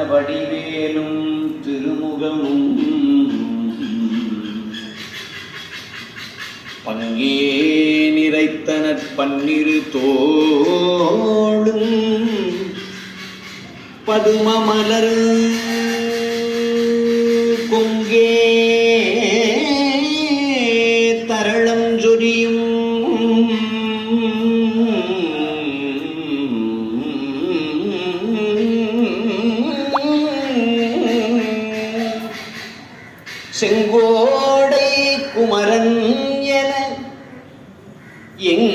வடிவேலும் திருமுகமும் பங்கே நிறைத்தனர் பன்னிரு தோளும் பதுமமலர் கொங்கே தரளம் ஜொரியும் செங்கோடை குமரன் என எங்கே